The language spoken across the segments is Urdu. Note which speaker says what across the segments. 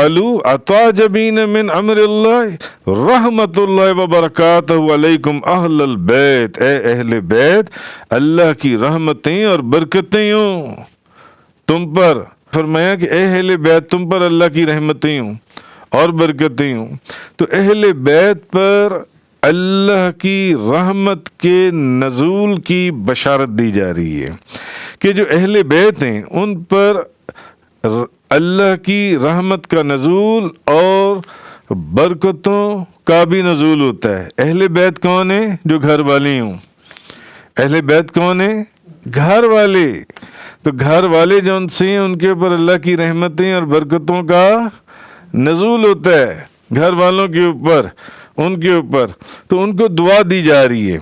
Speaker 1: قالوا اتعجبین من امر اللہ رحمت اللہ وبرکاتہ علیکم اہل البیت، اے اہل بیت اللہ کی رحمتیں اور برکتیں ہوں تم پر۔ فرمایا کہ اے اہل بیت تم پر اللہ کی رحمتیں ہوں اور برکتیں ہوں۔ تو اہل بیت پر اللہ کی رحمت کے نزول کی بشارت دی جا رہی ہے کہ جو اہل بیت ہیں ان پر اللہ کی رحمت کا نزول اور برکتوں کا بھی نزول ہوتا ہے۔ اہل بیت کون ہیں؟ جو گھر والے ہوں۔ اہل بیت کون ہیں؟ گھر والے۔ تو گھر والے جو ان سے ہیں ان کے اوپر اللہ کی رحمتیں اور برکتوں کا نزول ہوتا ہے، گھر والوں کے اوپر، ان کے اوپر۔ تو ان کو دعا دی جا رہی ہے،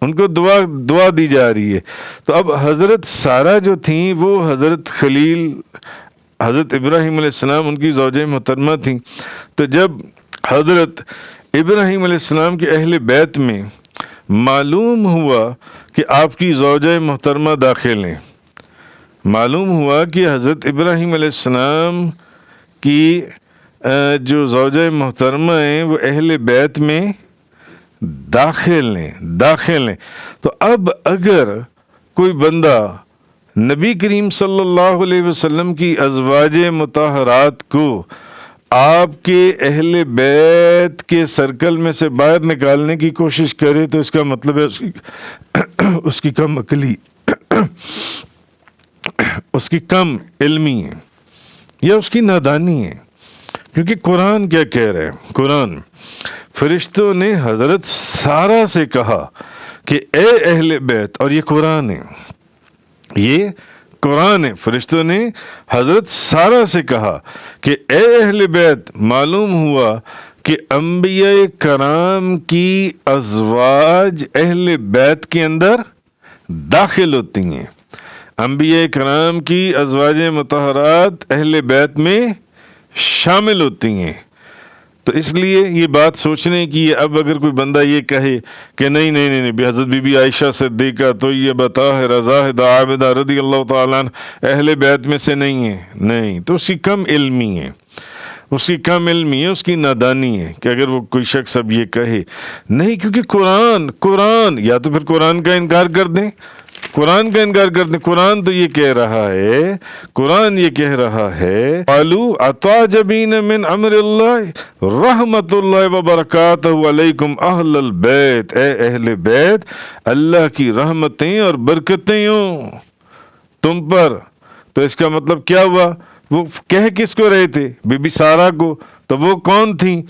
Speaker 1: ان کو دعا دی جا رہی ہے۔ تو اب حضرت سارہ جو تھیں وہ حضرت خلیل حضرت ابراہیم علیہ السلام ان کی زوجہ محترمہ تھیں۔ تو جب حضرت ابراہیم علیہ السلام کے اہل بیت میں معلوم ہوا کہ آپ کی زوجہ محترمہ داخل ہیں، معلوم ہوا کہ حضرت ابراہیم علیہ السلام کی جو زوجہ محترمہ ہیں وہ اہل بیت میں داخل ہیں، تو اب اگر کوئی بندہ نبی کریم صلی اللہ علیہ وسلم کی ازواج مطہرات کو آپ کے اہل بیت کے سرکل میں سے باہر نکالنے کی کوشش کرے تو اس کا مطلب ہے اس کی کم عقلی، اس کی کم علمی ہے یا اس کی نادانی ہے۔ کیونکہ قرآن کیا کہہ رہے ہیں؟ قرآن فرشتوں نے حضرت سارہ سے کہا کہ اے اہل بیت، اور یہ قرآن ہے، یہ قرآن ہے، فرشتوں نے حضرت سارہ سے کہا کہ اے اہل بیت، معلوم ہوا کہ انبیاء کرام کی ازواج اہل بیت کے اندر داخل ہوتی ہیں، انبیاء کرام کی ازواج مطہرات اہل بیت میں شامل ہوتی ہیں۔ تو اس لیے یہ بات سوچنے کی ہے۔ اب اگر کوئی بندہ یہ کہے کہ نہیں حضرت بی بی عائشہ صدیقہ تو یہ بتا ہے رضا ہے عابدہ رضی اللہ تعالیٰ عنہ اہل بیت میں سے نہیں ہے، نہیں، تو اس کی کم علمی ہے، اس کی کم علمی ہے، اس کی نادانی ہے کہ اگر وہ کوئی شخص اب یہ کہے نہیں، کیونکہ قرآن یا تو پھر قرآن کا انکار کر دیں، قرآن تو یہ کہہ رہا ہے، قرآن یہ کہہ رہا ہے قالوا اتعجبین من امر اللہ رحمت اللہ وبرکاتہ علیکم اہل البیت، اے اہل بیت اللہ کی رحمتیں اور برکتیں ہوں تم پر۔ تو اس کا مطلب کیا ہوا؟ وہ کہہ کس کو رہے تھے؟ بی بی سارہ کو، تو وہ کون تھیں؟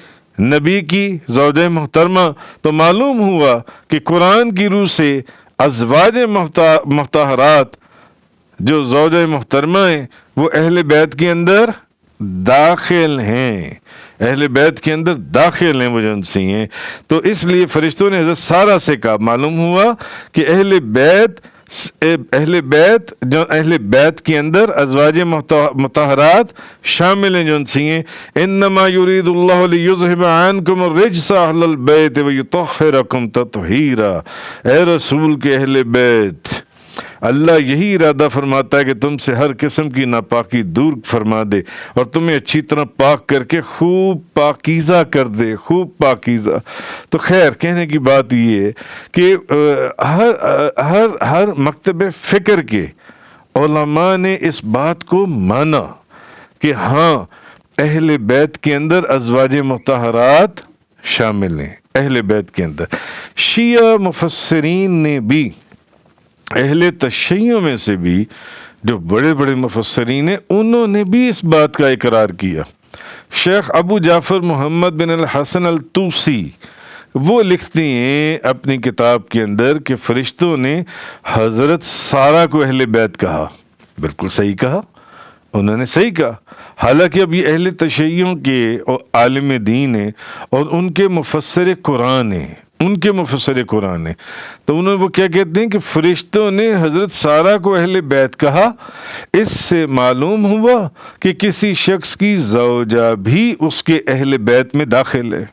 Speaker 1: نبی کی زوجہ محترمہ۔ تو معلوم ہوا کہ قرآن کی روح سے ازواج مطہرات جو زوجہ محترمہ ہیں وہ اہل بیت کے اندر داخل ہیں، اہل بیت کے اندر داخل ہیں، وہ جو ان سے ہیں۔ تو اس لیے فرشتوں نے حضرت سارہ سے کہا، معلوم ہوا کہ اہل بیت جو اہل بیت کے اندر ازواج مطہرات شامل ہیں جو ان سے ہیں۔ انما یرید اللہ لیذہب عنکم الرجس اہل البیت ویطہرکم تطہیرا، اے رسول کے اہل بیت، اللہ یہی ارادہ فرماتا ہے کہ تم سے ہر قسم کی ناپاکی دور فرما دے اور تمہیں اچھی طرح پاک کر کے خوب پاکیزہ کر دے، خوب پاکیزہ۔ تو خیر کہنے کی بات یہ ہے کہ ہر مکتب فکر کے علماء نے اس بات کو مانا کہ ہاں اہل بیت کے اندر ازواج مطہرات شامل ہیں، اہل بیت کے اندر۔ شیعہ مفسرین نے بھی، اہل تشیع میں سے بھی جو بڑے بڑے مفسرین ہیں انہوں نے بھی اس بات کا اقرار کیا۔ شیخ ابو جعفر محمد بن الحسن الطوسی وہ لکھتے ہیں اپنی کتاب کے اندر کہ فرشتوں نے حضرت سارہ کو اہل بیت کہا۔ بالکل صحیح کہا، انہوں نے صحیح کہا۔ حالانکہ اب یہ اہل تشیع کے عالم دین ہیں اور ان کے مفسر قرآن ہیں، تو انہوں نے وہ کیا کہتے ہیں کہ فرشتوں نے حضرت سارہ کو اہل بیت کہا، اس سے معلوم ہوا کہ کسی شخص کی زوجہ بھی اس کے اہل بیت میں داخل ہے۔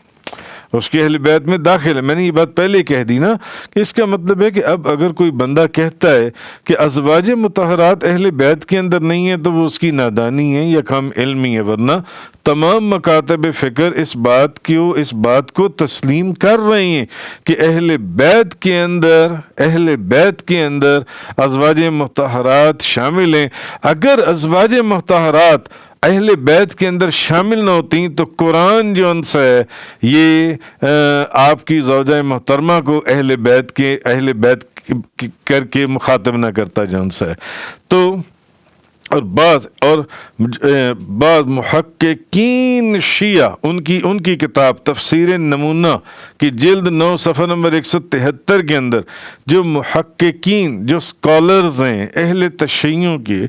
Speaker 1: اس کے اہل بیت میں داخل ہے۔ میں نے یہ بات پہلے کہہ دی نا کہ اس کا مطلب ہے کہ اب اگر کوئی بندہ کہتا ہے کہ ازواج مطہرات اہل بیت کے اندر نہیں ہیں تو وہ اس کی نادانی ہے یا کم علمی ہے، ورنہ تمام مکاتب فکر اس بات کو تسلیم کر رہے ہیں کہ اہل بیت کے اندر ازواج مطہرات شامل ہیں۔ اگر ازواج مطہرات اہل بیت کے اندر شامل نہ ہوتی تو قرآن جو ان سے ہے یہ آپ کی زوجہ محترمہ کو اہل بیت کر کے مخاطب نہ کرتا جو ان سے ہے۔ تو اور بعض محققین شیعہ ان کی کتاب تفسیر نمونہ کی جلد 9 صفحہ نمبر 173 کے اندر جو محققین جو اسکالرز ہیں اہل تشیعوں کے،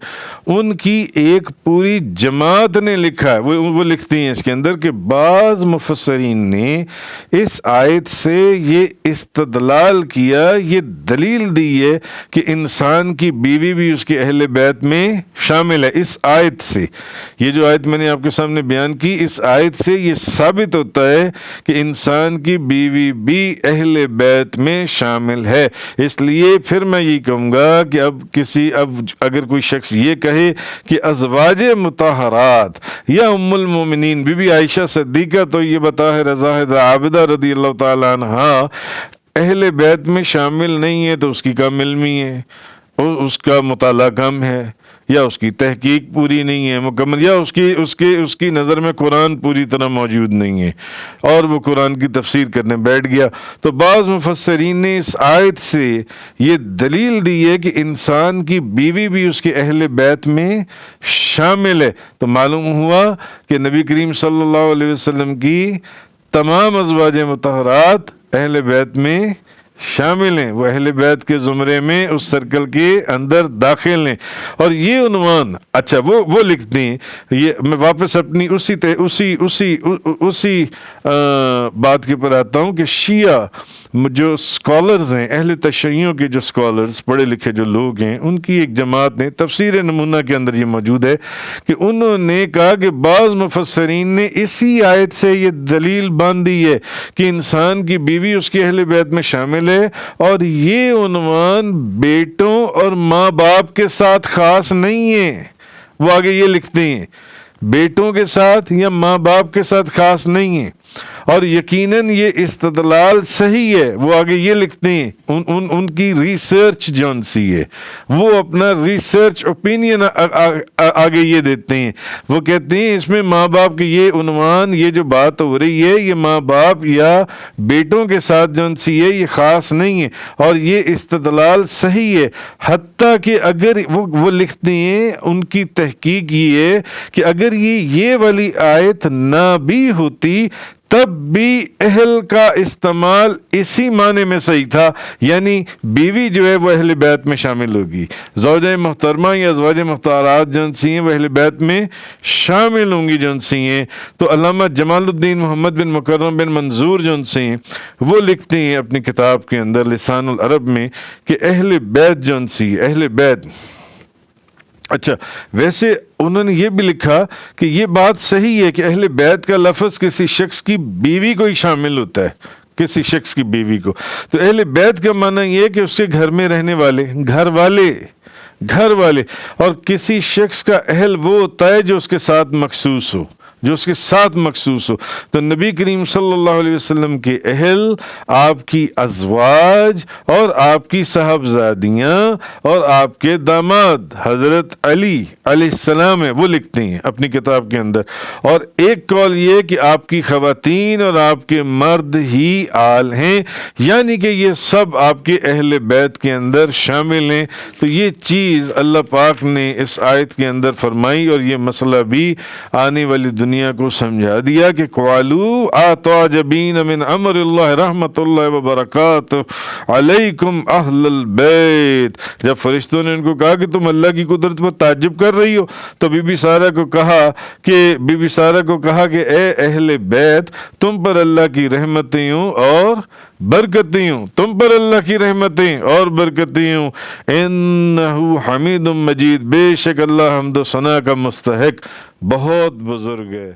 Speaker 1: ان کی ایک پوری جماعت نے لکھا ہے، وہ لکھتی ہیں اس کے اندر کہ بعض مفسرین نے اس آیت سے یہ استدلال کیا، یہ دلیل دی ہے کہ انسان کی بیوی بھی اس کے اہل بیت میں شامل ہے۔ اس آیت سے، یہ جو آیت میں نے آپ کے سامنے بیان کی، اس آیت سے یہ ثابت ہوتا ہے کہ انسان کی بیوی بھی اہل بیت میں شامل ہے۔ اس لیے پھر میں یہ کہوں گا کہ اب اگر کوئی شخص یہ کہے کہ ازواج مطہرات یا ام المومنین بی بی عائشہ صدیقہ تو یہ بطاہر زاہدہ عابدہ رضی اللہ تعالیٰ عنہ اہل بیت میں شامل نہیں ہے تو اس کی کم علمی ہے، اس کا مطالعہ کم ہے، یا اس کی تحقیق پوری نہیں ہے مکمل، یا اس کی نظر میں قرآن پوری طرح موجود نہیں ہے اور وہ قرآن کی تفسیر کرنے بیٹھ گیا۔ تو بعض مفسرین نے اس آیت سے یہ دلیل دی ہے کہ انسان کی بیوی بھی اس کے اہل بیت میں شامل ہے۔ تو معلوم ہوا کہ نبی کریم صلی اللہ علیہ وسلم کی تمام ازواج مطہرات اہل بیت میں شامل ہیں، وہ اہل بیت کے زمرے میں اس سرکل کے اندر داخل ہیں۔ اور یہ عنوان اچھا وہ لکھتے ہیں، یہ میں واپس اپنی اسی بات کے پر آتا ہوں کہ شیعہ جو اسکالرز ہیں، اہل تشیعوں کے جو اسکالرز پڑھے لکھے جو لوگ ہیں، ان کی ایک جماعت نے تفسیر نمونہ کے اندر یہ موجود ہے کہ انہوں نے کہا کہ بعض مفسرین نے اسی آیت سے یہ دلیل باندھی ہے کہ انسان کی بیوی اس کے اہل بیت میں شامل ہے، اور یہ عنوان بیٹوں اور ماں باپ کے ساتھ خاص نہیں ہے۔ وہ آگے یہ لکھتے ہیں بیٹوں کے ساتھ یا ماں باپ کے ساتھ خاص نہیں ہے، اور یقیناً یہ استدلال صحیح ہے۔ وہ آگے یہ لکھتے ہیں، ان کی ریسرچ جون سی ہے، وہ اپنا ریسرچ اوپینین آگے یہ دیتے ہیں۔ وہ کہتے ہیں اس میں ماں باپ کے یہ عنوان، یہ جو بات ہو رہی ہے، یہ ماں باپ یا بیٹوں کے ساتھ جون سی ہے، یہ خاص نہیں ہے، اور یہ استدلال صحیح ہے۔ حتیٰ کہ اگر وہ لکھتے ہیں، ان کی تحقیق یہ ہے کہ اگر یہ والی آیت نہ بھی ہوتی تب بھی اہل کا استعمال اسی معنی میں صحیح تھا، یعنی بیوی جو ہے وہ اہل بیت میں شامل ہوگی، زوجہ محترمہ یا ازواج مطہرات جون سی ہیں وہ اہل بیت میں شامل ہوں گی جون سی ہیں۔ تو علامہ جمال الدین محمد بن مکرم بن منظور جون سی ہیں، وہ لکھتے ہیں اپنی کتاب کے اندر لسان العرب میں کہ اہل بیت جون سی اہل بیت۔ اچھا، ویسے انہوں نے یہ بھی لکھا کہ یہ بات صحیح ہے کہ اہل بیت کا لفظ کسی شخص کی بیوی کو ہی شامل ہوتا ہے، کسی شخص کی بیوی کو۔ تو اہل بیت کا معنی یہ ہے کہ اس کے گھر میں رہنے والے گھر والے، اور کسی شخص کا اہل وہ ہوتا ہے جو اس کے ساتھ مخصوص ہو، تو نبی کریم صلی اللہ علیہ وسلم کے اہل آپ کی ازواج اور آپ کی صاحبزادیاں اور آپ کے داماد حضرت علی علیہ السلام ہیں، وہ لکھتے ہیں اپنی کتاب کے اندر۔ اور ایک قول یہ کہ آپ کی خواتین اور آپ کے مرد ہی آل ہیں، یعنی کہ یہ سب آپ کے اہل بیت کے اندر شامل ہیں۔ تو یہ چیز اللہ پاک نے اس آیت کے اندر فرمائی، اور یہ مسئلہ بھی آنے والی دنیا کو سمجھا دیا کہ قالوا اتعجبین من امر اللہ رحمت اللہ وبرکاتہ علیکم اہل البیت۔ جب فرشتوں نے ان کو کہا کہ تم اللہ کی قدرت پر تعجب کر رہی ہو، تو بی بی سارہ کو کہا کہ اے اہل بیت، تم پر اللہ کی رحمتیں ہوں اور برکتیں ہوں، تم پر اللہ کی رحمتیں اور برکتیں ہوں۔ انہ حمید مجید، بے شک اللہ حمد و ثنا کا مستحق بہت بزرگ ہے۔